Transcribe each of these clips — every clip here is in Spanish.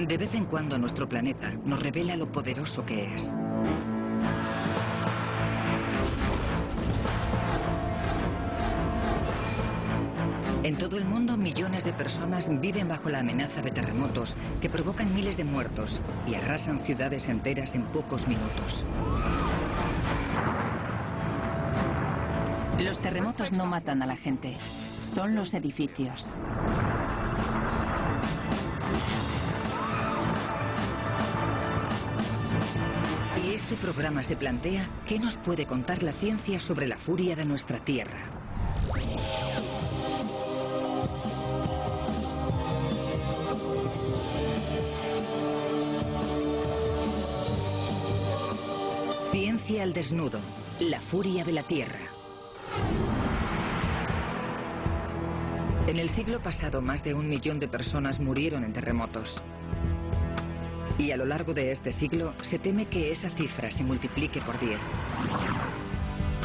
De vez en cuando nuestro planeta nos revela lo poderoso que es. En todo el mundo, millones de personas viven bajo la amenaza de terremotos que provocan miles de muertos y arrasan ciudades enteras en pocos minutos. Los terremotos no matan a la gente, son los edificios. Y este programa se plantea qué nos puede contar la ciencia sobre la furia de nuestra Tierra. Ciencia al desnudo, la furia de la Tierra. En el siglo pasado, más de 1 millón de personas murieron en terremotos. Y a lo largo de este siglo, se teme que esa cifra se multiplique por 10.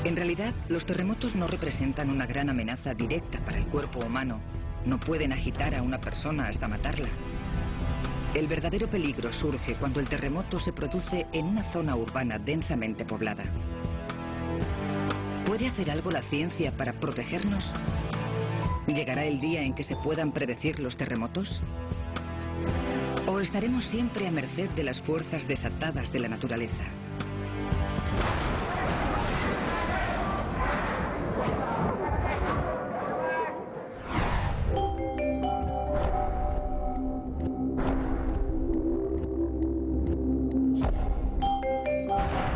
En realidad, los terremotos no representan una gran amenaza directa para el cuerpo humano. No pueden agitar a una persona hasta matarla. El verdadero peligro surge cuando el terremoto se produce en una zona urbana densamente poblada. ¿Puede hacer algo la ciencia para protegernos? ¿Llegará el día en que se puedan predecir los terremotos? ¿O estaremos siempre a merced de las fuerzas desatadas de la naturaleza?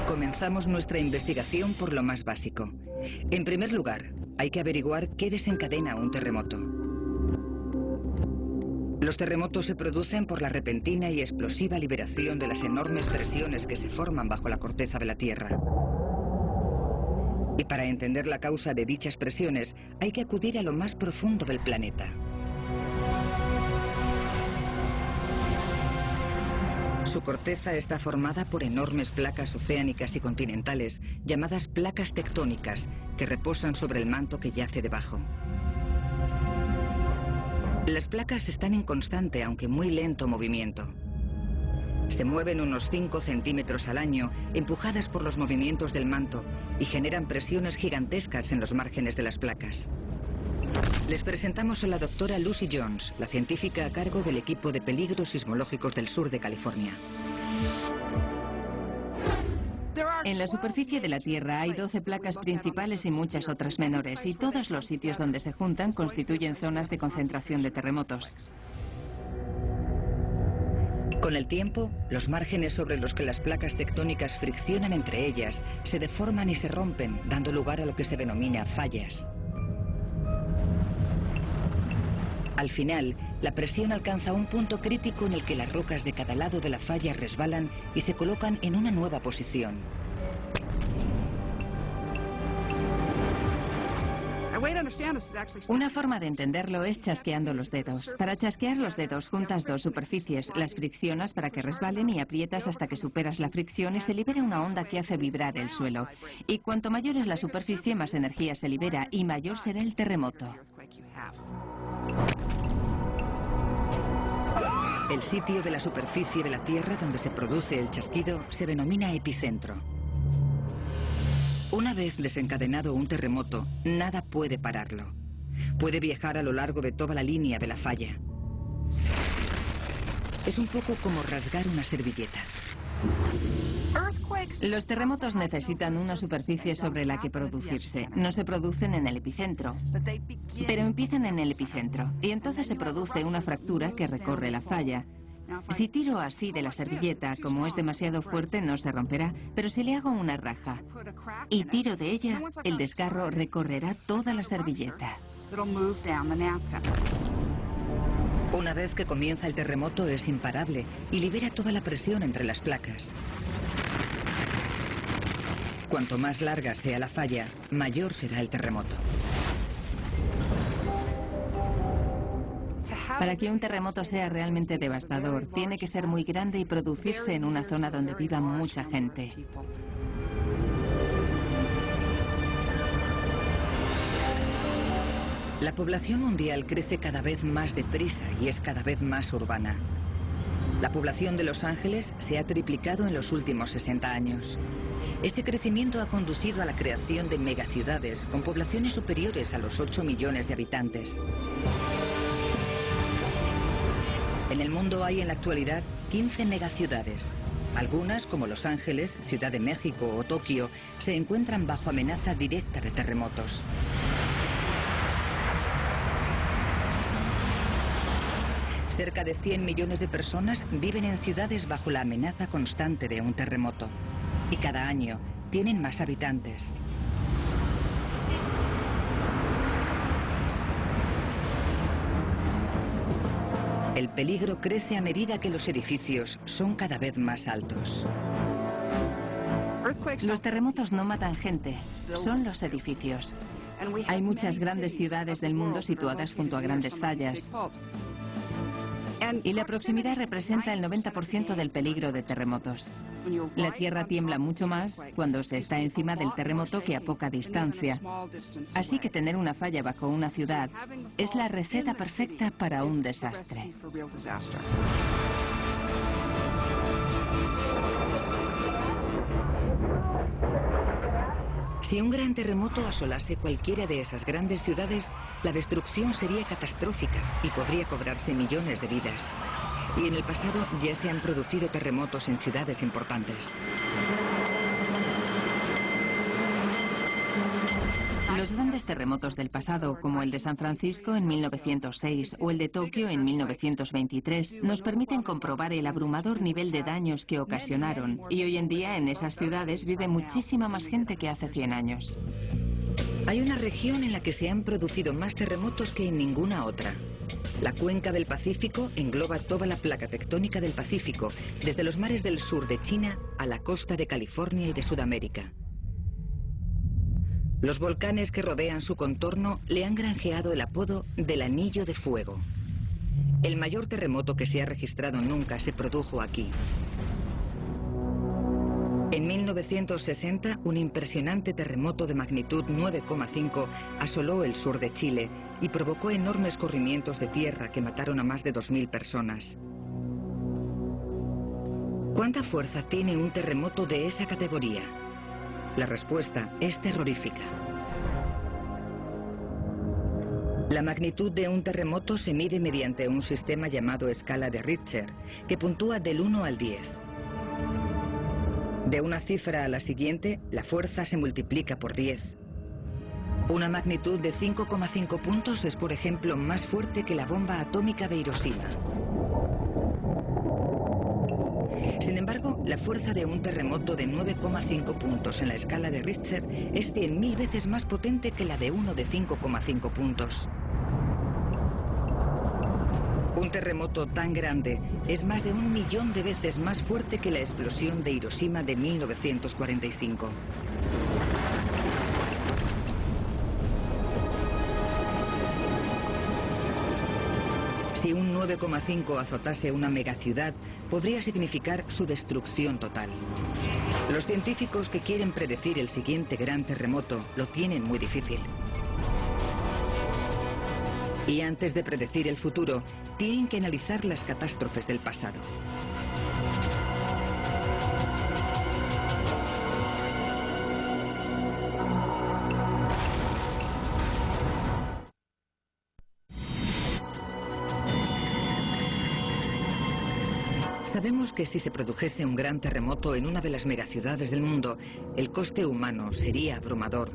Comenzamos nuestra investigación por lo más básico. En primer lugar, hay que averiguar qué desencadena un terremoto. Los terremotos se producen por la repentina y explosiva liberación de las enormes presiones que se forman bajo la corteza de la Tierra. Y para entender la causa de dichas presiones, hay que acudir a lo más profundo del planeta. Su corteza está formada por enormes placas oceánicas y continentales, llamadas placas tectónicas, que reposan sobre el manto que yace debajo. Las placas están en constante, aunque muy lento movimiento. Se mueven unos 5 centímetros al año, empujadas por los movimientos del manto, y generan presiones gigantescas en los márgenes de las placas. Les presentamos a la doctora Lucy Jones, la científica a cargo del equipo de peligros sismológicos del sur de California. En la superficie de la Tierra hay 12 placas principales y muchas otras menores, y todos los sitios donde se juntan constituyen zonas de concentración de terremotos. Con el tiempo, los márgenes sobre los que las placas tectónicas friccionan entre ellas se deforman y se rompen, dando lugar a lo que se denomina fallas. Al final, la presión alcanza un punto crítico en el que las rocas de cada lado de la falla resbalan y se colocan en una nueva posición. Una forma de entenderlo es chasqueando los dedos. Para chasquear los dedos juntas 2 superficies, las friccionas para que resbalen y aprietas hasta que superas la fricción y se libera una onda que hace vibrar el suelo. Y cuanto mayor es la superficie, más energía se libera y mayor será el terremoto. El sitio de la superficie de la Tierra donde se produce el chasquido se denomina epicentro. Una vez desencadenado un terremoto, nada puede pararlo. Puede viajar a lo largo de toda la línea de la falla. Es un poco como rasgar una servilleta. Los terremotos necesitan una superficie sobre la que producirse. No se producen en el epicentro, pero empiezan en el epicentro. Y entonces se produce una fractura que recorre la falla. Si tiro así de la servilleta, como es demasiado fuerte, no se romperá, pero si le hago una raja y tiro de ella, el desgarro recorrerá toda la servilleta. Una vez que comienza el terremoto es imparable y libera toda la presión entre las placas. Cuanto más larga sea la falla, mayor será el terremoto. Para que un terremoto sea realmente devastador, tiene que ser muy grande y producirse en una zona donde viva mucha gente. La población mundial crece cada vez más deprisa y es cada vez más urbana. La población de Los Ángeles se ha triplicado en los últimos 60 años. Ese crecimiento ha conducido a la creación de megaciudades con poblaciones superiores a los 8 millones de habitantes. En el mundo hay en la actualidad 15 megaciudades. Algunas, como Los Ángeles, Ciudad de México o Tokio, se encuentran bajo amenaza directa de terremotos. Cerca de 100 millones de personas viven en ciudades bajo la amenaza constante de un terremoto. Y cada año tienen más habitantes. El peligro crece a medida que los edificios son cada vez más altos. Los terremotos no matan gente, son los edificios. Hay muchas grandes ciudades del mundo situadas junto a grandes fallas. Y la proximidad representa el 90% del peligro de terremotos. La tierra tiembla mucho más cuando se está encima del terremoto que a poca distancia. Así que tener una falla bajo una ciudad es la receta perfecta para un desastre. Si un gran terremoto asolase cualquiera de esas grandes ciudades, la destrucción sería catastrófica y podría cobrarse millones de vidas. Y en el pasado ya se han producido terremotos en ciudades importantes. Los grandes terremotos del pasado, como el de San Francisco en 1906 o el de Tokio en 1923, nos permiten comprobar el abrumador nivel de daños que ocasionaron, y hoy en día en esas ciudades vive muchísima más gente que hace 100 años. Hay una región en la que se han producido más terremotos que en ninguna otra. La cuenca del Pacífico engloba toda la placa tectónica del Pacífico, desde los mares del sur de China a la costa de California y de Sudamérica. Los volcanes que rodean su contorno le han granjeado el apodo del Anillo de Fuego. El mayor terremoto que se ha registrado nunca se produjo aquí. En 1960, un impresionante terremoto de magnitud 9,5 asoló el sur de Chile y provocó enormes corrimientos de tierra que mataron a más de 2.000 personas. ¿Cuánta fuerza tiene un terremoto de esa categoría? La respuesta es terrorífica. La magnitud de un terremoto se mide mediante un sistema llamado escala de Richter, que puntúa del 1 al 10. De una cifra a la siguiente, la fuerza se multiplica por 10. Una magnitud de 5,5 puntos es, por ejemplo, más fuerte que la bomba atómica de Hiroshima. Sin embargo, la fuerza de un terremoto de 9,5 puntos en la escala de Richter es 100.000 veces más potente que la de uno de 5,5 puntos. Un terremoto tan grande es más de 1 millón de veces más fuerte que la explosión de Hiroshima de 1945. Si un 9,5 azotase una megaciudad, podría significar su destrucción total. Los científicos que quieren predecir el siguiente gran terremoto lo tienen muy difícil. Y antes de predecir el futuro, tienen que analizar las catástrofes del pasado. Sabemos que si se produjese un gran terremoto en una de las megaciudades del mundo, el coste humano sería abrumador,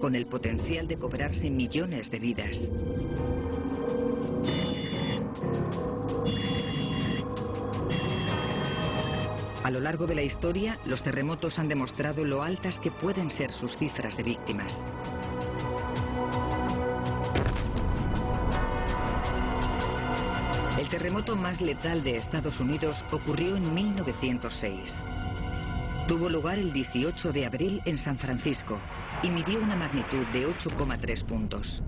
con el potencial de cobrarse millones de vidas. A lo largo de la historia, los terremotos han demostrado lo altas que pueden ser sus cifras de víctimas. El terremoto más letal de Estados Unidos ocurrió en 1906. Tuvo lugar el 18 de abril en San Francisco y midió una magnitud de 8,3 puntos.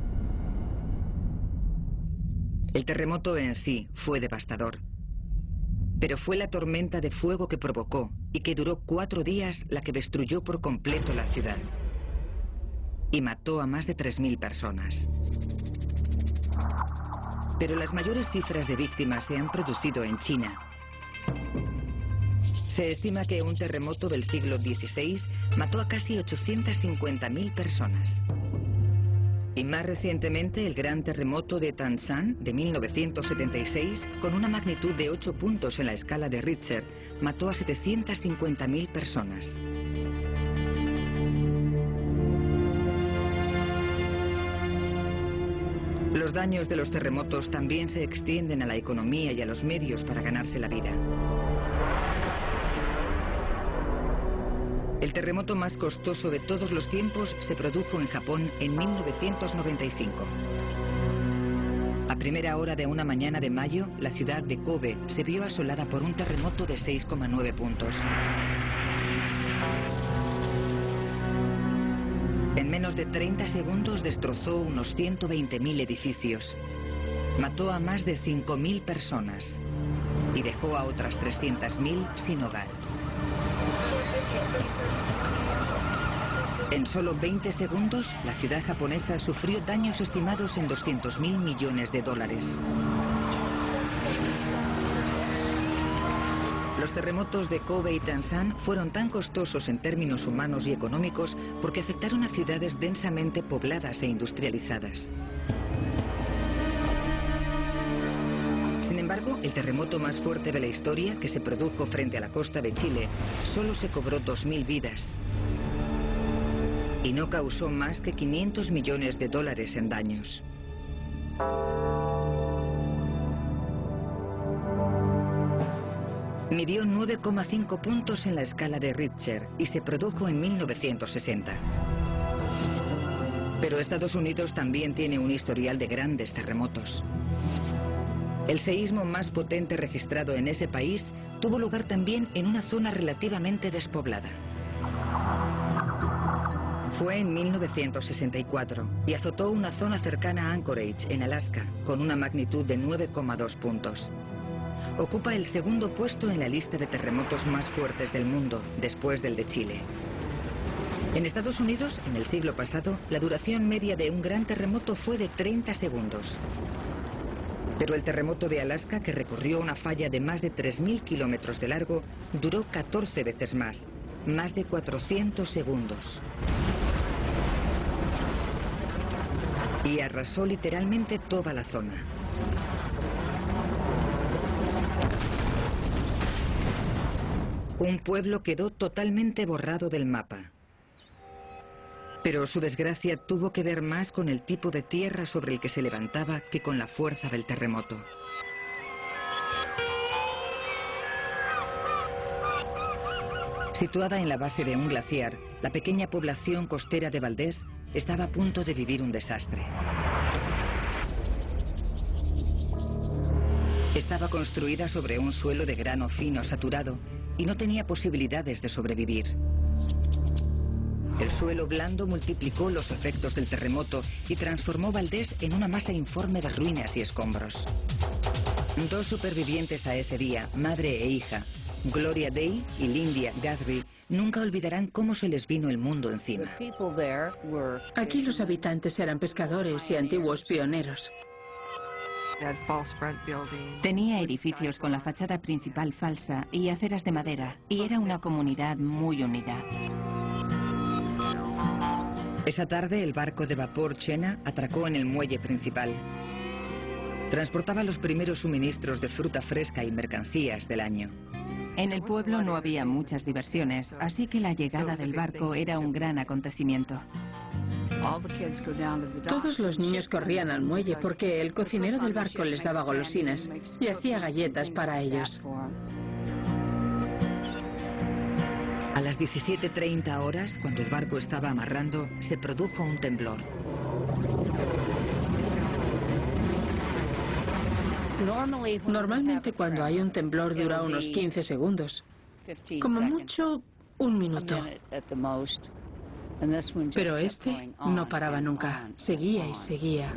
El terremoto en sí fue devastador, pero fue la tormenta de fuego que provocó y que duró 4 días la que destruyó por completo la ciudad y mató a más de 3.000 personas. Pero las mayores cifras de víctimas se han producido en China, Se estima que un terremoto del siglo XVI mató a casi 850.000 personas. Y más recientemente el gran terremoto de Tanshan de 1976, con una magnitud de 8 puntos en la escala de Richter, mató a 750.000 personas. Los daños de los terremotos también se extienden a la economía y a los medios para ganarse la vida. El terremoto más costoso de todos los tiempos se produjo en Japón en 1995. A primera hora de una mañana de mayo, la ciudad de Kobe se vio asolada por un terremoto de 6,9 puntos. En menos de 30 segundos destrozó unos 120.000 edificios. Mató a más de 5.000 personas y dejó a otras 300.000 sin hogar. En solo 20 segundos, la ciudad japonesa sufrió daños estimados en 200.000 millones de dólares. Los terremotos de Kobe y Tanshan fueron tan costosos en términos humanos y económicos porque afectaron a ciudades densamente pobladas e industrializadas. Sin embargo, el terremoto más fuerte de la historia, que se produjo frente a la costa de Chile, solo se cobró 2.000 vidas. Y no causó más que 500 millones de dólares en daños. Midió 9,5 puntos en la escala de Richter y se produjo en 1960. Pero Estados Unidos también tiene un historial de grandes terremotos. El seísmo más potente registrado en ese país tuvo lugar también en una zona relativamente despoblada. Fue en 1964 y azotó una zona cercana a Anchorage, en Alaska, con una magnitud de 9,2 puntos. Ocupa el segundo puesto en la lista de terremotos más fuertes del mundo, después del de Chile. En Estados Unidos, en el siglo pasado, la duración media de un gran terremoto fue de 30 segundos. Pero el terremoto de Alaska, que recorrió una falla de más de 3.000 kilómetros de largo, duró 14 veces más de 400 segundos. Y arrasó literalmente toda la zona. Un pueblo quedó totalmente borrado del mapa. Pero su desgracia tuvo que ver más con el tipo de tierra sobre el que se levantaba que con la fuerza del terremoto. Situada en la base de un glaciar, la pequeña población costera de Valdés estaba a punto de vivir un desastre. Estaba construida sobre un suelo de grano fino saturado y no tenía posibilidades de sobrevivir. El suelo blando multiplicó los efectos del terremoto y transformó Valdés en una masa informe de ruinas y escombros. Dos supervivientes a ese día, madre e hija, Gloria Day y Lindia Guthrie, nunca olvidarán cómo se les vino el mundo encima. Aquí los habitantes eran pescadores y antiguos pioneros. Tenía edificios con la fachada principal falsa y aceras de madera, y era una comunidad muy unida. Esa tarde, el barco de vapor Chena atracó en el muelle principal. Transportaba los primeros suministros de fruta fresca y mercancías del año. En el pueblo no había muchas diversiones, así que la llegada del barco era un gran acontecimiento. Todos los niños corrían al muelle porque el cocinero del barco les daba golosinas y hacía galletas para ellos. A las 17:30 horas, cuando el barco estaba amarrando, se produjo un temblor. Normalmente cuando hay un temblor dura unos 15 segundos, como mucho un minuto. Pero este no paraba nunca, seguía y seguía.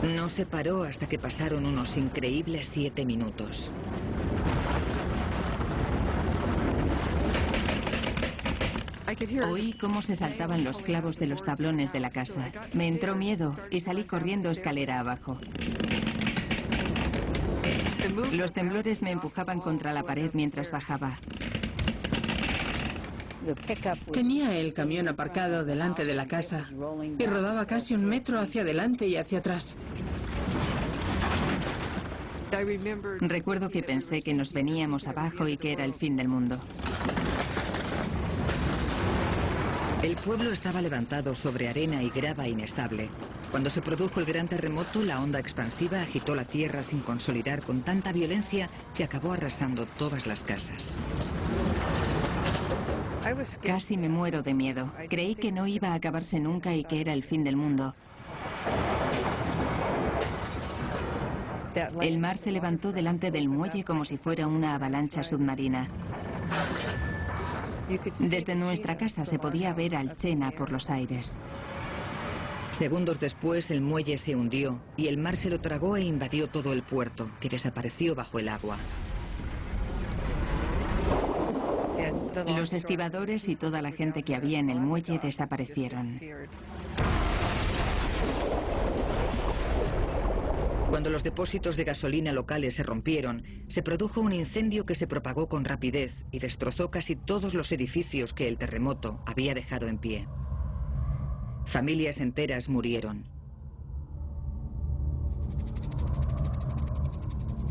No se paró hasta que pasaron unos increíbles 7 minutos. Oí cómo se saltaban los clavos de los tablones de la casa. Me entró miedo y salí corriendo escalera abajo. Los temblores me empujaban contra la pared mientras bajaba. Tenía el camión aparcado delante de la casa y rodaba casi 1 metro hacia adelante y hacia atrás. Recuerdo que pensé que nos veníamos abajo y que era el fin del mundo. El pueblo estaba levantado sobre arena y grava inestable. Cuando se produjo el gran terremoto, la onda expansiva agitó la tierra sin consolidar con tanta violencia que acabó arrasando todas las casas. Casi me muero de miedo. Creí que no iba a acabarse nunca y que era el fin del mundo. El mar se levantó delante del muelle como si fuera una avalancha submarina. Desde nuestra casa se podía ver al Chena por los aires. Segundos después, el muelle se hundió y el mar se lo tragó e invadió todo el puerto, que desapareció bajo el agua. Los estibadores y toda la gente que había en el muelle desaparecieron. Cuando los depósitos de gasolina locales se rompieron, se produjo un incendio que se propagó con rapidez y destrozó casi todos los edificios que el terremoto había dejado en pie. Familias enteras murieron.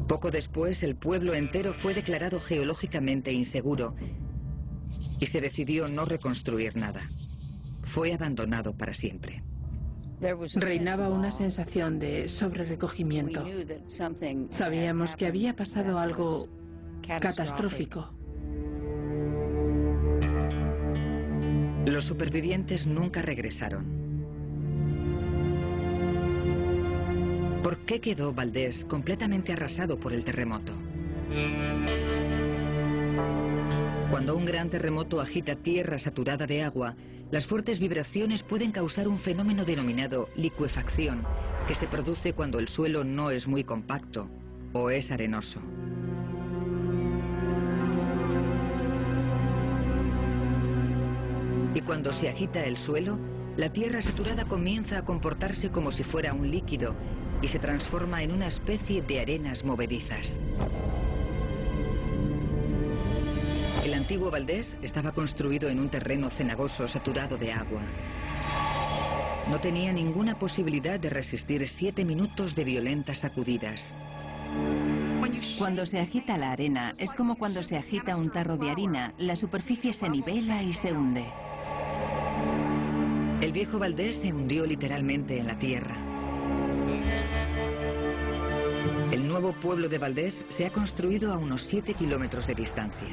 Poco después, el pueblo entero fue declarado geológicamente inseguro y se decidió no reconstruir nada. Fue abandonado para siempre. Reinaba una sensación de sobrerecogimiento. Sabíamos que había pasado algo catastrófico. Los supervivientes nunca regresaron. ¿Por qué quedó Valdés completamente arrasado por el terremoto? Cuando un gran terremoto agita tierra saturada de agua, las fuertes vibraciones pueden causar un fenómeno denominado licuefacción, que se produce cuando el suelo no es muy compacto o es arenoso. Y cuando se agita el suelo, la tierra saturada comienza a comportarse como si fuera un líquido y se transforma en una especie de arenas movedizas. El antiguo Valdés estaba construido en un terreno cenagoso saturado de agua. No tenía ninguna posibilidad de resistir 7 minutos de violentas sacudidas. Cuando se agita la arena, es como cuando se agita un tarro de harina. La superficie se nivela y se hunde. El viejo Valdés se hundió literalmente en la tierra. El nuevo pueblo de Valdés se ha construido a unos 7 kilómetros de distancia.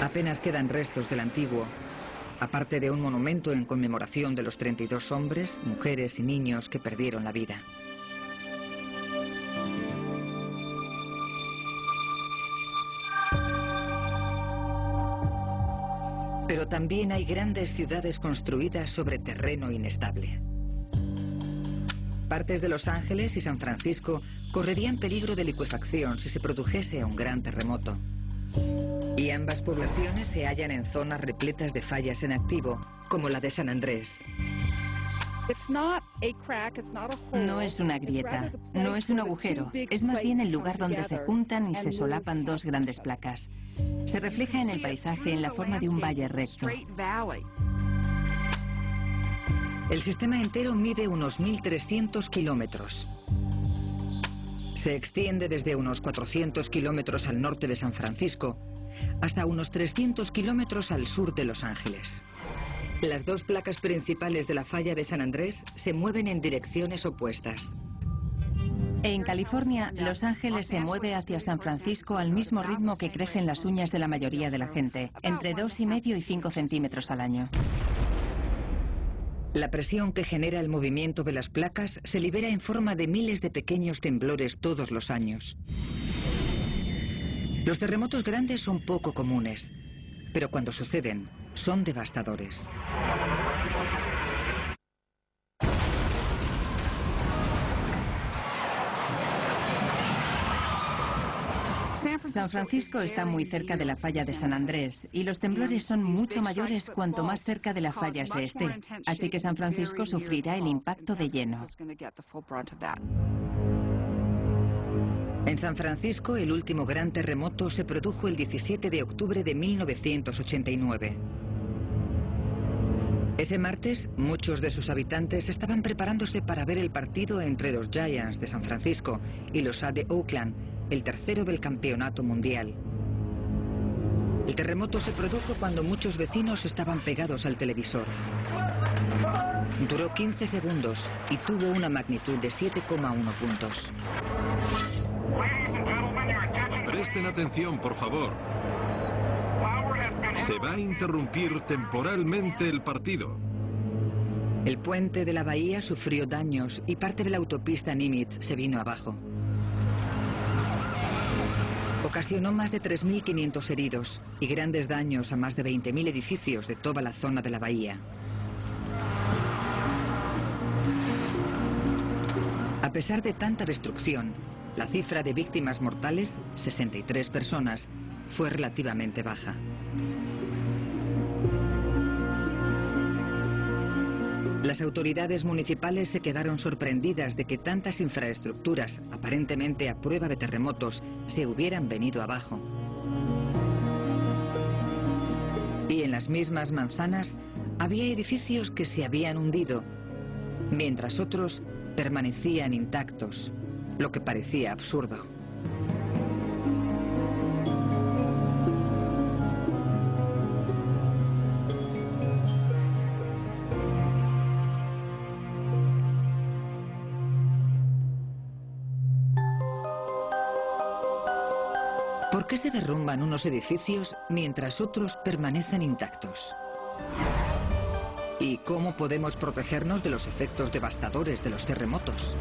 Apenas quedan restos del antiguo, aparte de un monumento en conmemoración de los 32 hombres, mujeres y niños que perdieron la vida. Pero también hay grandes ciudades construidas sobre terreno inestable. Partes de Los Ángeles y San Francisco correrían peligro de licuefacción si se produjese un gran terremoto. Y ambas poblaciones se hallan en zonas repletas de fallas en activo, como la de San Andrés. No es una grieta, no es un agujero, es más bien el lugar donde se juntan y se solapan dos grandes placas. Se refleja en el paisaje en la forma de un valle recto. El sistema entero mide unos 1.300 kilómetros. Se extiende desde unos 400 kilómetros al norte de San Francisco hasta unos 300 kilómetros al sur de Los Ángeles. Las dos placas principales de la falla de San Andrés se mueven en direcciones opuestas. En California, Los Ángeles se mueve hacia San Francisco al mismo ritmo que crecen las uñas de la mayoría de la gente, entre 2,5 y 5 centímetros al año. La presión que genera el movimiento de las placas se libera en forma de miles de pequeños temblores todos los años. Los terremotos grandes son poco comunes, pero cuando suceden, son devastadores. San Francisco está muy cerca de la falla de San Andrés y los temblores son mucho mayores cuanto más cerca de la falla se esté, así que San Francisco sufrirá el impacto de lleno. En San Francisco, el último gran terremoto se produjo el 17 de octubre de 1989. Ese martes, muchos de sus habitantes estaban preparándose para ver el partido entre los Giants de San Francisco y los A de Oakland, el tercero del campeonato mundial. El terremoto se produjo cuando muchos vecinos estaban pegados al televisor. Duró 15 segundos y tuvo una magnitud de 7,1 puntos. Presten atención, por favor. Se va a interrumpir temporalmente el partido. El puente de la bahía sufrió daños y parte de la autopista Nimitz se vino abajo. Ocasionó más de 3.500 heridos y grandes daños a más de 20.000 edificios de toda la zona de la bahía. A pesar de tanta destrucción, la cifra de víctimas mortales, 63 personas, fue relativamente baja. Las autoridades municipales se quedaron sorprendidas de que tantas infraestructuras, aparentemente a prueba de terremotos, se hubieran venido abajo. Y en las mismas manzanas había edificios que se habían hundido, mientras otros permanecían intactos, lo que parecía absurdo. ¿Por qué se derrumban unos edificios mientras otros permanecen intactos? ¿Y cómo podemos protegernos de los efectos devastadores de los terremotos?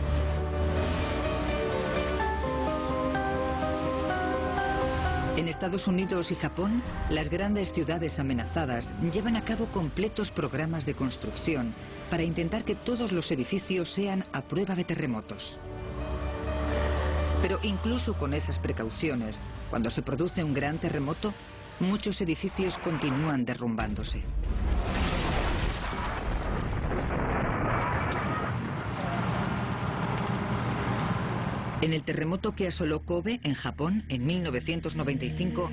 En Estados Unidos y Japón, las grandes ciudades amenazadas llevan a cabo completos programas de construcción para intentar que todos los edificios sean a prueba de terremotos. Pero incluso con esas precauciones, cuando se produce un gran terremoto, muchos edificios continúan derrumbándose. En el terremoto que asoló Kobe, en Japón, en 1995,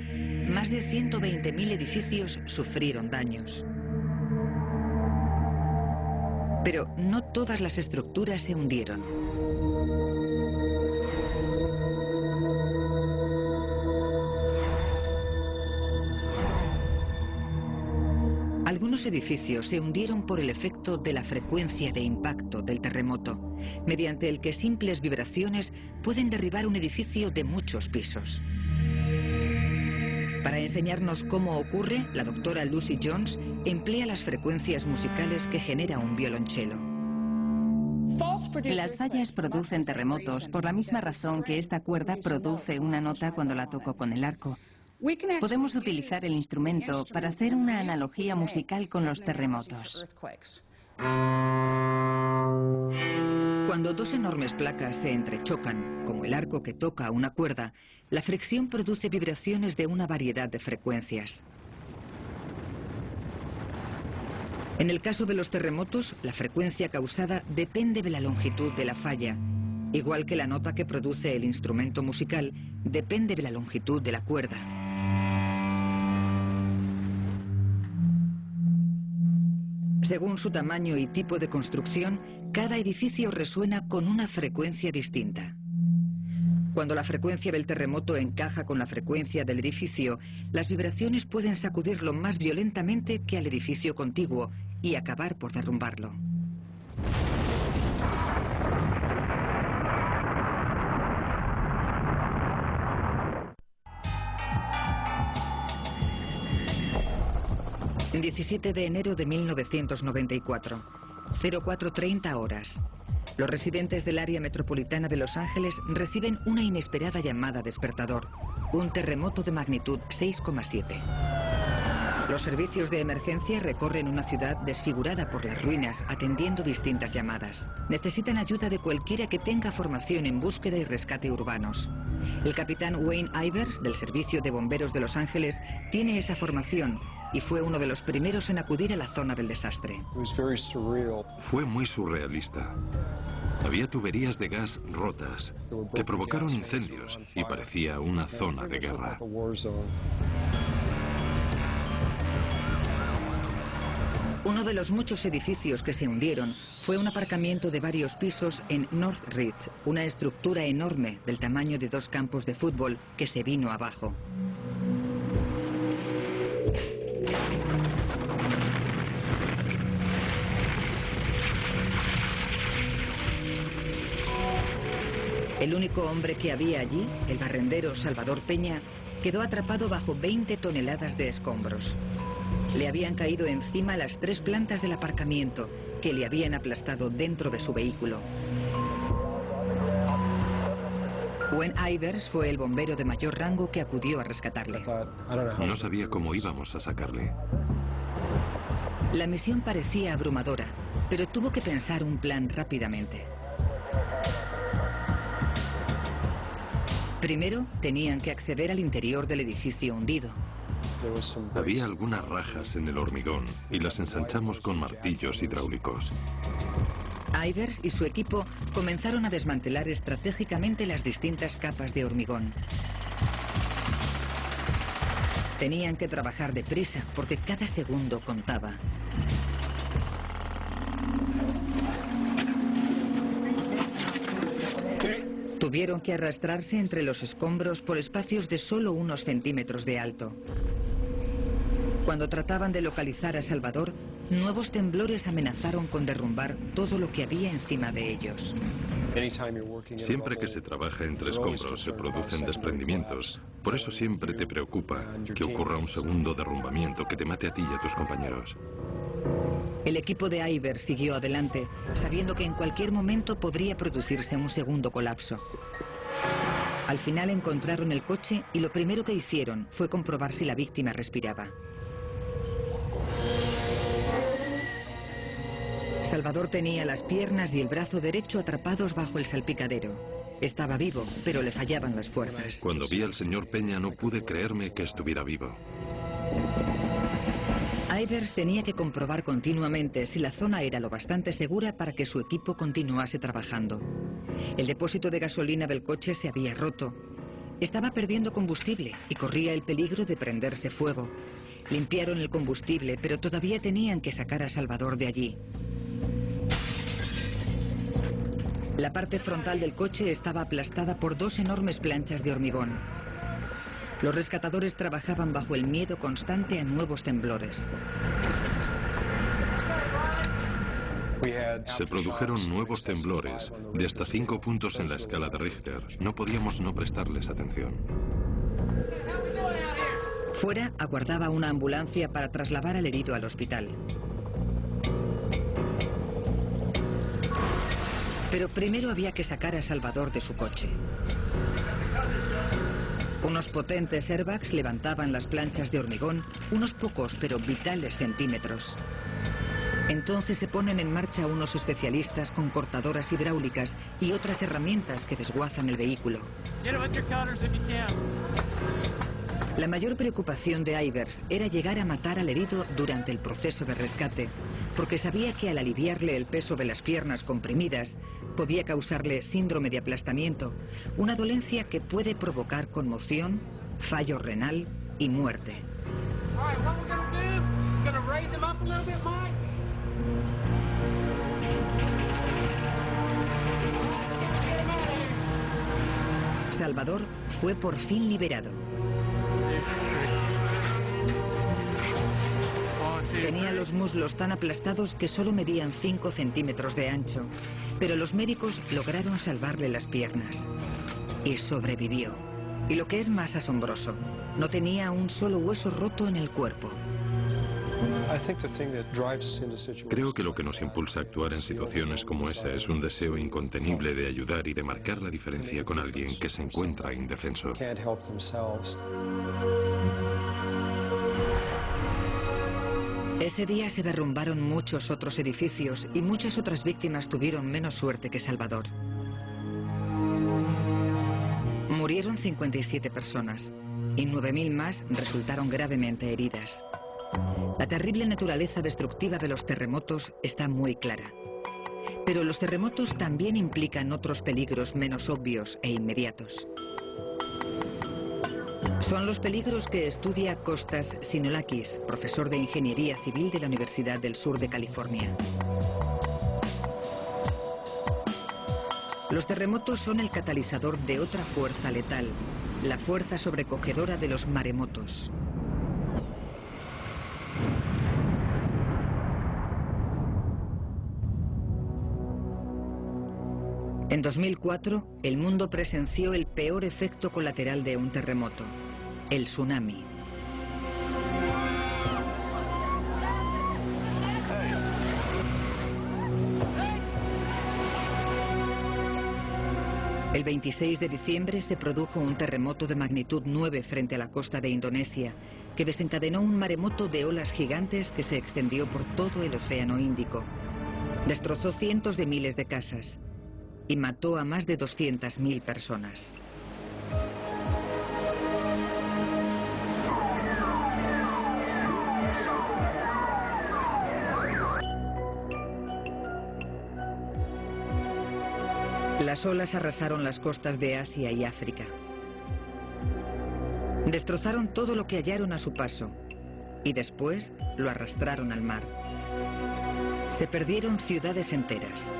más de 120.000 edificios sufrieron daños. Pero no todas las estructuras se hundieron. Algunos edificios se hundieron por el efecto de la frecuencia de impacto del terremoto, mediante el que simples vibraciones pueden derribar un edificio de muchos pisos. Para enseñarnos cómo ocurre, la doctora Lucy Jones emplea las frecuencias musicales que genera un violonchelo. Las fallas producen terremotos por la misma razón que esta cuerda produce una nota cuando la toco con el arco. Podemos utilizar el instrumento para hacer una analogía musical con los terremotos. Cuando dos enormes placas se entrechocan, como el arco que toca una cuerda, la fricción produce vibraciones de una variedad de frecuencias. En el caso de los terremotos, la frecuencia causada depende de la longitud de la falla, igual que la nota que produce el instrumento musical depende de la longitud de la cuerda. Según su tamaño y tipo de construcción, cada edificio resuena con una frecuencia distinta. Cuando la frecuencia del terremoto encaja con la frecuencia del edificio, las vibraciones pueden sacudirlo más violentamente que al edificio contiguo y acabar por derrumbarlo. El 17 de enero de 1994, 04:30 horas. Los residentes del área metropolitana de Los Ángeles reciben una inesperada llamada despertador, un terremoto de magnitud 6,7. Los servicios de emergencia recorren una ciudad desfigurada por las ruinas, atendiendo distintas llamadas. Necesitan ayuda de cualquiera que tenga formación en búsqueda y rescate urbanos. El capitán Wayne Ivers, del Servicio de Bomberos de Los Ángeles, tiene esa formación y fue uno de los primeros en acudir a la zona del desastre. Fue muy surrealista. Había tuberías de gas rotas que provocaron incendios y parecía una zona de guerra. Uno de los muchos edificios que se hundieron fue un aparcamiento de varios pisos en North Ridge, una estructura enorme del tamaño de 2 campos de fútbol que se vino abajo. El único hombre que había allí, el barrendero Salvador Peña, quedó atrapado bajo 20 toneladas de escombros. Le habían caído encima las 3 plantas del aparcamiento que le habían aplastado dentro de su vehículo. Wayne Ivers fue el bombero de mayor rango que acudió a rescatarle. No sabía cómo íbamos a sacarle. La misión parecía abrumadora, pero tuvo que pensar un plan rápidamente. Primero, tenían que acceder al interior del edificio hundido. Había algunas rajas en el hormigón y las ensanchamos con martillos hidráulicos. Ivers y su equipo comenzaron a desmantelar estratégicamente las distintas capas de hormigón. Tenían que trabajar deprisa porque cada segundo contaba. Tuvieron que arrastrarse entre los escombros por espacios de solo unos centímetros de alto. Cuando trataban de localizar a Salvador, nuevos temblores amenazaron con derrumbar todo lo que había encima de ellos. Siempre que se trabaja entre escombros se producen desprendimientos. Por eso siempre te preocupa que ocurra un segundo derrumbamiento que te mate a ti y a tus compañeros. El equipo de Ivers siguió adelante, sabiendo que en cualquier momento podría producirse un segundo colapso. Al final encontraron el coche y lo primero que hicieron fue comprobar si la víctima respiraba. Salvador tenía las piernas y el brazo derecho atrapados bajo el salpicadero. Estaba vivo, pero le fallaban las fuerzas. Cuando vi al señor Peña no pude creerme que estuviera vivo. Ivers tenía que comprobar continuamente si la zona era lo bastante segura para que su equipo continuase trabajando. El depósito de gasolina del coche se había roto. Estaba perdiendo combustible y corría el peligro de prenderse fuego. Limpiaron el combustible, pero todavía tenían que sacar a Salvador de allí. La parte frontal del coche estaba aplastada por 2 enormes planchas de hormigón. Los rescatadores trabajaban bajo el miedo constante a nuevos temblores. Se produjeron nuevos temblores de hasta 5 puntos en la escala de Richter. No podíamos no prestarles atención. Fuera aguardaba una ambulancia para trasladar al herido al hospital. Pero primero había que sacar a Salvador de su coche. Unos potentes airbags levantaban las planchas de hormigón unos pocos pero vitales centímetros. Entonces se ponen en marcha unos especialistas con cortadoras hidráulicas y otras herramientas que desguazan el vehículo. La mayor preocupación de Ivers era llegar a matar al herido durante el proceso de rescate, porque sabía que al aliviarle el peso de las piernas comprimidas, podía causarle síndrome de aplastamiento, una dolencia que puede provocar conmoción, fallo renal y muerte. Salvador fue por fin liberado. Tenía los muslos tan aplastados que solo medían 5 centímetros de ancho, pero los médicos lograron salvarle las piernas. Y sobrevivió. Y lo que es más asombroso, no tenía un solo hueso roto en el cuerpo. Creo que lo que nos impulsa a actuar en situaciones como esa es un deseo incontenible de ayudar y de marcar la diferencia con alguien que se encuentra indefenso. Ese día se derrumbaron muchos otros edificios y muchas otras víctimas tuvieron menos suerte que Salvador. Murieron 57 personas y 9.000 más resultaron gravemente heridas. La terrible naturaleza destructiva de los terremotos está muy clara. Pero los terremotos también implican otros peligros menos obvios e inmediatos. Son los peligros que estudia Kostas Sinolakis, profesor de Ingeniería Civil de la Universidad del Sur de California. Los terremotos son el catalizador de otra fuerza letal, la fuerza sobrecogedora de los maremotos. En 2004, el mundo presenció el peor efecto colateral de un terremoto, el tsunami. El 26 de diciembre se produjo un terremoto de magnitud 9 frente a la costa de Indonesia, que desencadenó un maremoto de olas gigantes que se extendió por todo el Océano Índico. Destrozó cientos de miles de casas y mató a más de 200.000 personas. Las olas arrasaron las costas de Asia y África. Destrozaron todo lo que hallaron a su paso y después lo arrastraron al mar. Se perdieron ciudades enteras.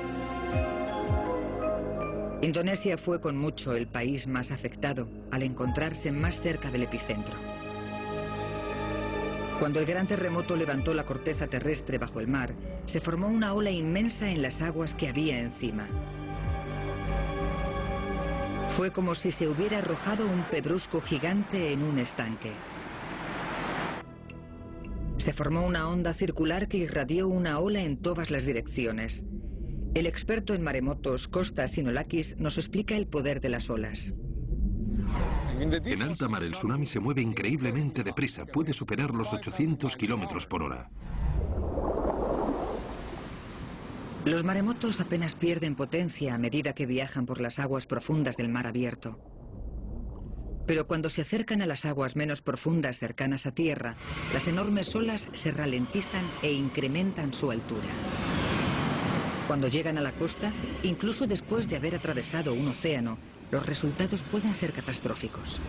Indonesia fue con mucho el país más afectado al encontrarse más cerca del epicentro. Cuando el gran terremoto levantó la corteza terrestre bajo el mar, se formó una ola inmensa en las aguas que había encima. Fue como si se hubiera arrojado un pedrusco gigante en un estanque. Se formó una onda circular que irradió una ola en todas las direcciones. El experto en maremotos, Kostas Sinolakis, nos explica el poder de las olas. En alta mar el tsunami se mueve increíblemente deprisa, puede superar los 800 kilómetros por hora. Los maremotos apenas pierden potencia a medida que viajan por las aguas profundas del mar abierto. Pero cuando se acercan a las aguas menos profundas cercanas a tierra, las enormes olas se ralentizan e incrementan su altura. Cuando llegan a la costa, incluso después de haber atravesado un océano, los resultados pueden ser catastróficos.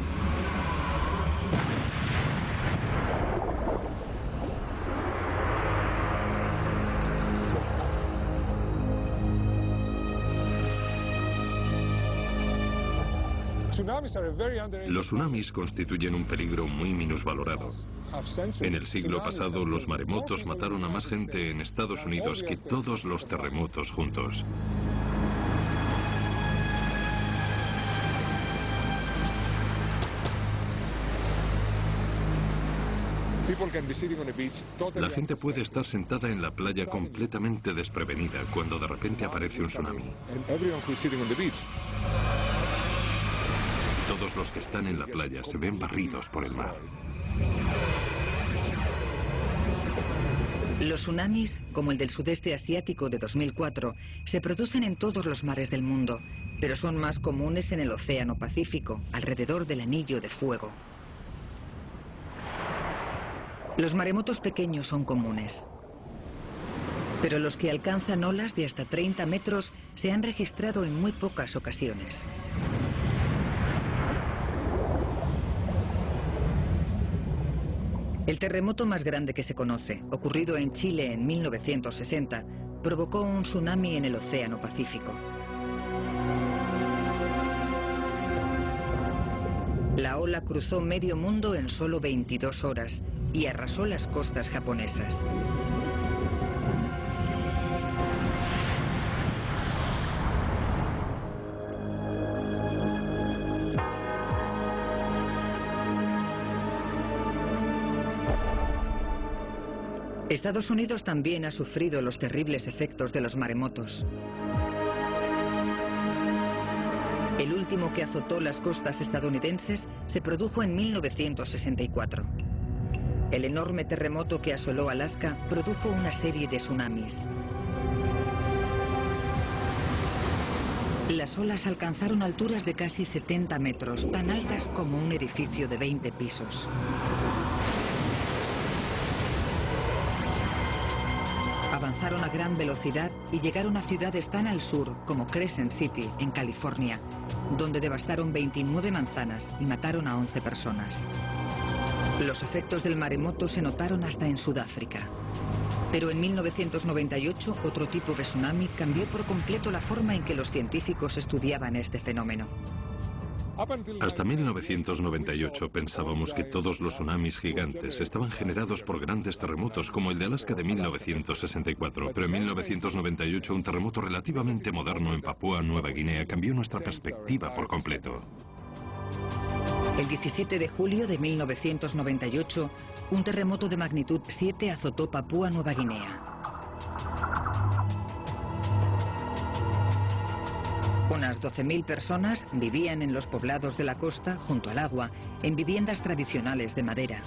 Los tsunamis constituyen un peligro muy minusvalorado. En el siglo pasado, los maremotos mataron a más gente en Estados Unidos que todos los terremotos juntos. La gente puede estar sentada en la playa completamente desprevenida cuando de repente aparece un tsunami. Todos los que están en la playa se ven barridos por el mar. Los tsunamis, como el del sudeste asiático de 2004, se producen en todos los mares del mundo, pero son más comunes en el Océano Pacífico, alrededor del Anillo de Fuego. Los maremotos pequeños son comunes, pero los que alcanzan olas de hasta 30 metros se han registrado en muy pocas ocasiones. El terremoto más grande que se conoce, ocurrido en Chile en 1960, provocó un tsunami en el Océano Pacífico. La ola cruzó medio mundo en solo 22 horas y arrasó las costas japonesas. Estados Unidos también ha sufrido los terribles efectos de los maremotos. El último que azotó las costas estadounidenses se produjo en 1964. El enorme terremoto que asoló Alaska produjo una serie de tsunamis. Las olas alcanzaron alturas de casi 70 metros, tan altas como un edificio de 20 pisos. Avanzaron a gran velocidad y llegaron a ciudades tan al sur como Crescent City, en California, donde devastaron 29 manzanas y mataron a 11 personas. Los efectos del maremoto se notaron hasta en Sudáfrica. Pero en 1998, otro tipo de tsunami cambió por completo la forma en que los científicos estudiaban este fenómeno. Hasta 1998 pensábamos que todos los tsunamis gigantes estaban generados por grandes terremotos como el de Alaska de 1964, pero en 1998 un terremoto relativamente moderno en Papúa Nueva Guinea cambió nuestra perspectiva por completo. El 17 de julio de 1998, un terremoto de magnitud 7 azotó Papúa Nueva Guinea. Unas 12.000 personas vivían en los poblados de la costa, junto al agua, en viviendas tradicionales de madera.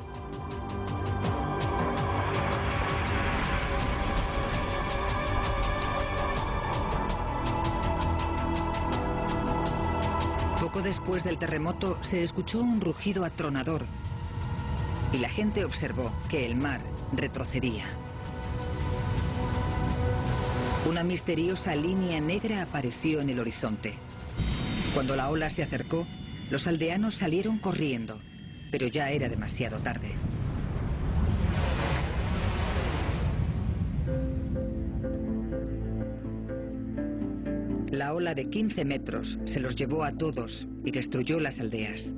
Poco después del terremoto se escuchó un rugido atronador y la gente observó que el mar retrocedía. Una misteriosa línea negra apareció en el horizonte. Cuando la ola se acercó, los aldeanos salieron corriendo, pero ya era demasiado tarde. La ola de 15 metros se los llevó a todos y destruyó las aldeas.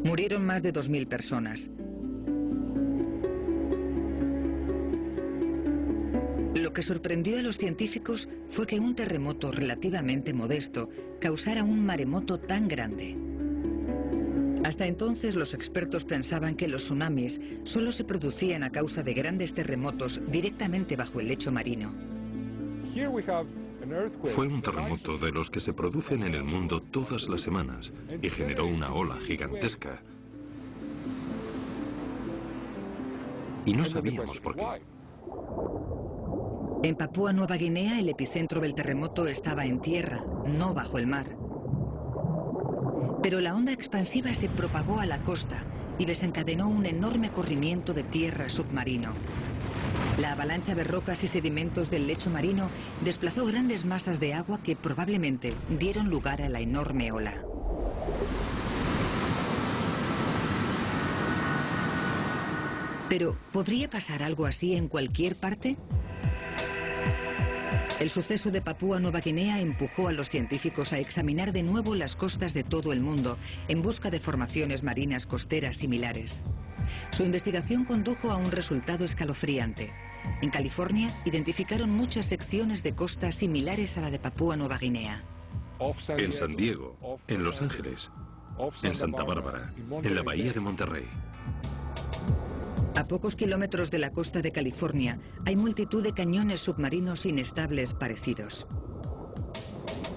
Murieron más de 2.000 personas. Lo que sorprendió a los científicos fue que un terremoto relativamente modesto causara un maremoto tan grande. Hasta entonces los expertos pensaban que los tsunamis solo se producían a causa de grandes terremotos directamente bajo el lecho marino. Fue un terremoto de los que se producen en el mundo todas las semanas y generó una ola gigantesca. Y no sabíamos por qué. En Papúa Nueva Guinea, el epicentro del terremoto estaba en tierra, no bajo el mar. Pero la onda expansiva se propagó a la costa y desencadenó un enorme corrimiento de tierra submarino. La avalancha de rocas y sedimentos del lecho marino desplazó grandes masas de agua que probablemente dieron lugar a la enorme ola. Pero, ¿podría pasar algo así en cualquier parte? El suceso de Papúa Nueva Guinea empujó a los científicos a examinar de nuevo las costas de todo el mundo en busca de formaciones marinas costeras similares. Su investigación condujo a un resultado escalofriante. En California identificaron muchas secciones de costa similares a la de Papúa Nueva Guinea. En San Diego, en Los Ángeles, en Santa Bárbara, en la bahía de Monterrey. A pocos kilómetros de la costa de California hay multitud de cañones submarinos inestables parecidos.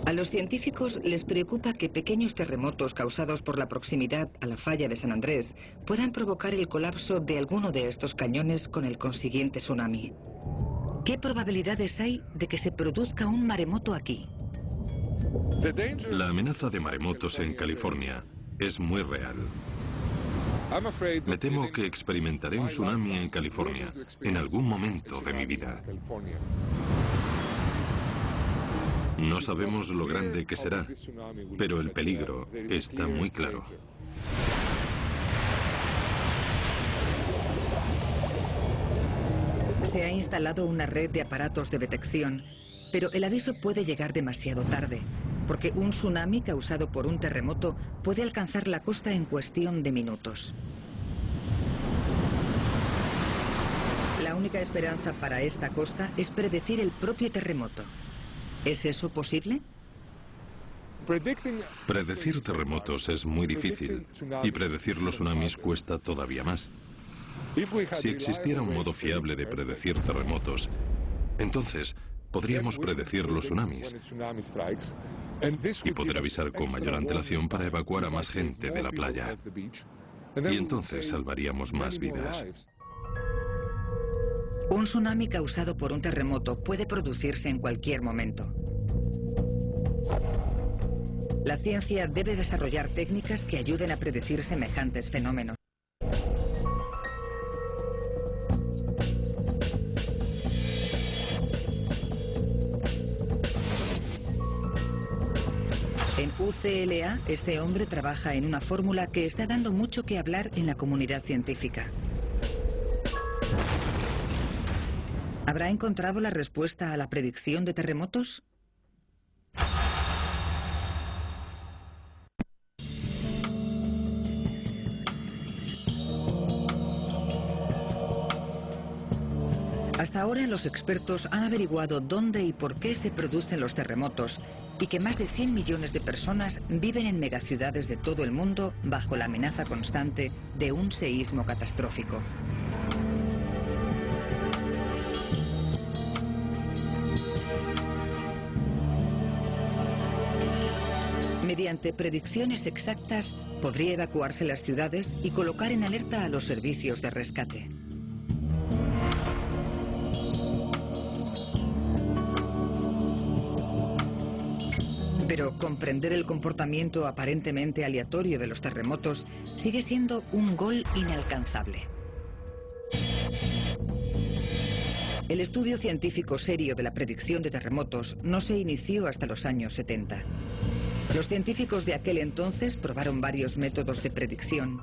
A los científicos les preocupa que pequeños terremotos causados por la proximidad a la falla de San Andrés puedan provocar el colapso de alguno de estos cañones con el consiguiente tsunami. ¿Qué probabilidades hay de que se produzca un maremoto aquí? La amenaza de maremotos en California es muy real. Me temo que experimentaré un tsunami en California en algún momento de mi vida. No sabemos lo grande que será, pero el peligro está muy claro. Se ha instalado una red de aparatos de detección, pero el aviso puede llegar demasiado tarde, porque un tsunami causado por un terremoto puede alcanzar la costa en cuestión de minutos. La única esperanza para esta costa es predecir el propio terremoto. ¿Es eso posible? Predecir terremotos es muy difícil y predecir los tsunamis cuesta todavía más. Si existiera un modo fiable de predecir terremotos, entonces podríamos predecir los tsunamis y poder avisar con mayor antelación para evacuar a más gente de la playa. Y entonces salvaríamos más vidas. Un tsunami causado por un terremoto puede producirse en cualquier momento. La ciencia debe desarrollar técnicas que ayuden a predecir semejantes fenómenos. En UCLA, este hombre trabaja en una fórmula que está dando mucho que hablar en la comunidad científica. ¿Habrá encontrado la respuesta a la predicción de terremotos? Hasta ahora los expertos han averiguado dónde y por qué se producen los terremotos y que más de 100 millones de personas viven en megaciudades de todo el mundo bajo la amenaza constante de un seísmo catastrófico. Mediante predicciones exactas, podría evacuarse las ciudades y colocar en alerta a los servicios de rescate. Pero comprender el comportamiento aparentemente aleatorio de los terremotos sigue siendo un gol inalcanzable. El estudio científico serio de la predicción de terremotos no se inició hasta los años 70. Los científicos de aquel entonces probaron varios métodos de predicción.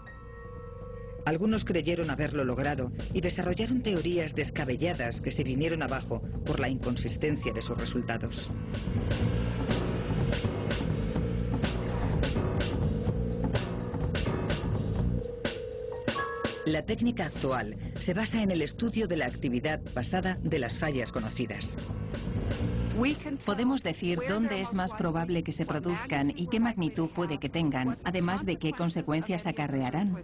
Algunos creyeron haberlo logrado y desarrollaron teorías descabelladas que se vinieron abajo por la inconsistencia de sus resultados. La técnica actual se basa en el estudio de la actividad pasada de las fallas conocidas. Podemos decir dónde es más probable que se produzcan y qué magnitud puede que tengan, además de qué consecuencias acarrearán.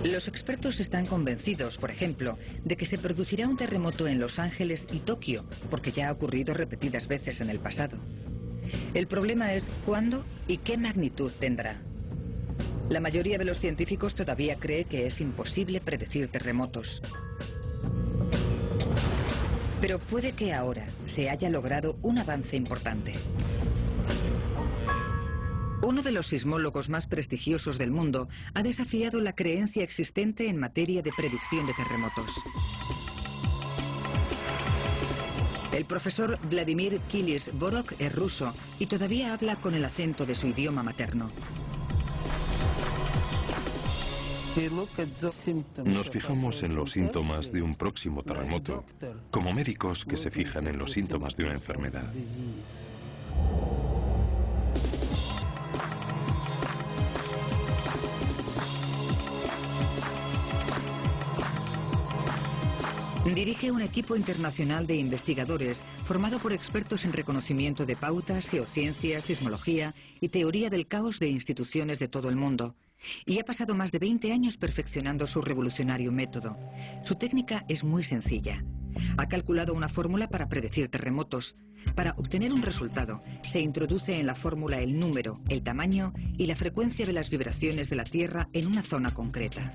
Los expertos están convencidos, por ejemplo, de que se producirá un terremoto en Los Ángeles y Tokio, porque ya ha ocurrido repetidas veces en el pasado. El problema es cuándo y qué magnitud tendrá. La mayoría de los científicos todavía cree que es imposible predecir terremotos. Pero puede que ahora se haya logrado un avance importante. Uno de los sismólogos más prestigiosos del mundo ha desafiado la creencia existente en materia de predicción de terremotos. El profesor Vladimir Kilis-Borok es ruso y todavía habla con el acento de su idioma materno. Nos fijamos en los síntomas de un próximo terremoto, como médicos que se fijan en los síntomas de una enfermedad. Dirige un equipo internacional de investigadores formado por expertos en reconocimiento de pautas, geociencia, sismología y teoría del caos de instituciones de todo el mundo. Y ha pasado más de 20 años perfeccionando su revolucionario método. Su técnica es muy sencilla. Ha calculado una fórmula para predecir terremotos. Para obtener un resultado, se introduce en la fórmula el número, el tamaño y la frecuencia de las vibraciones de la Tierra en una zona concreta.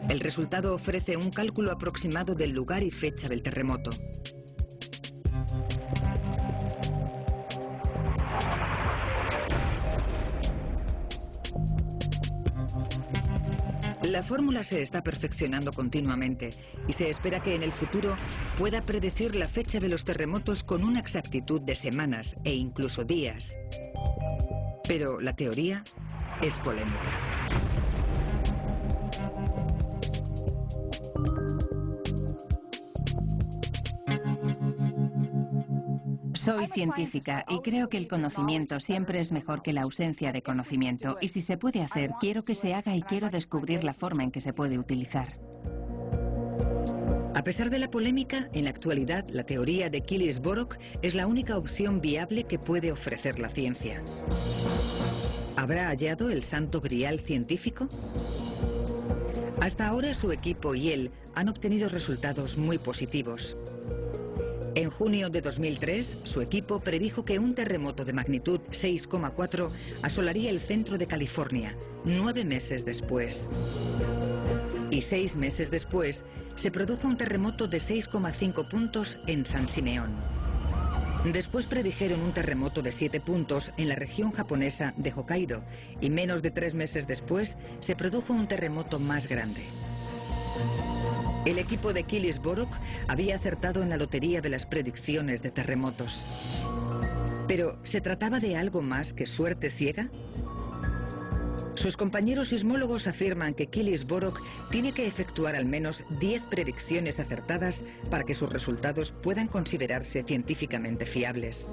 El resultado ofrece un cálculo aproximado del lugar y fecha del terremoto. La fórmula se está perfeccionando continuamente y se espera que en el futuro pueda predecir la fecha de los terremotos con una exactitud de semanas e incluso días. Pero la teoría es polémica. Soy científica y creo que el conocimiento siempre es mejor que la ausencia de conocimiento. Y si se puede hacer, quiero que se haga y quiero descubrir la forma en que se puede utilizar. A pesar de la polémica, en la actualidad la teoría de Kilis-Borok es la única opción viable que puede ofrecer la ciencia. ¿Habrá hallado el santo grial científico? Hasta ahora su equipo y él han obtenido resultados muy positivos. En junio de 2003, su equipo predijo que un terremoto de magnitud 6,4 asolaría el centro de California, 9 meses después. Y 6 meses después, se produjo un terremoto de 6,5 puntos en San Simeón. Después predijeron un terremoto de 7 puntos en la región japonesa de Hokkaido, y menos de 3 meses después se produjo un terremoto más grande. El equipo de Killisborok había acertado en la lotería de las predicciones de terremotos. ¿Pero se trataba de algo más que suerte ciega? Sus compañeros sismólogos afirman que Killisborok tiene que efectuar al menos 10 predicciones acertadas para que sus resultados puedan considerarse científicamente fiables.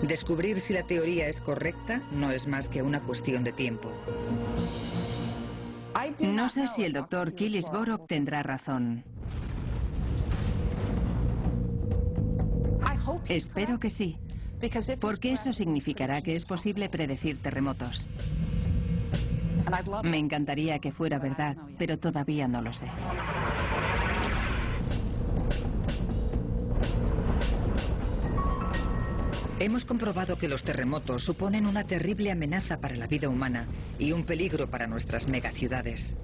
Descubrir si la teoría es correcta no es más que una cuestión de tiempo. No sé si el doctor Killisborok tendrá razón. Espero que sí, porque eso significará que es posible predecir terremotos. Me encantaría que fuera verdad, pero todavía no lo sé. Hemos comprobado que los terremotos suponen una terrible amenaza para la vida humana y un peligro para nuestras megaciudades.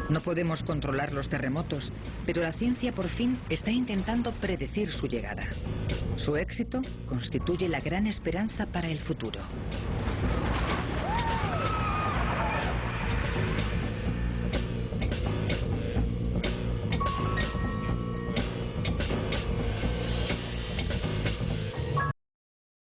No podemos controlar los terremotos, pero la ciencia por fin está intentando predecir su llegada. Su éxito constituye la gran esperanza para el futuro.